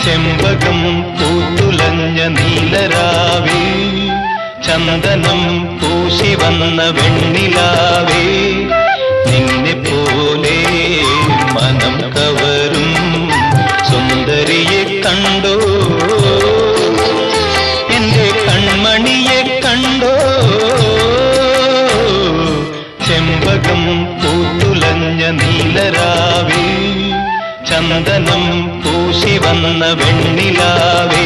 ചെമ്പകം പൂത്തുലഞ്ഞ നീലരാവേ, ചന്ദനം പൂശി വന്ന വെണ്ണിലാവേ, നിന്നെ പോലെ മനം കവരും സുന്ദരിയെ കണ്ടോ, എന്റെ കൺമണിയെ കണ്ടോ. ചെമ്പകം പൂത്തുലഞ്ഞ നീലരാവേ, ചന്ദനം പൂശി വന്ന വെണ്ണിലാവേ.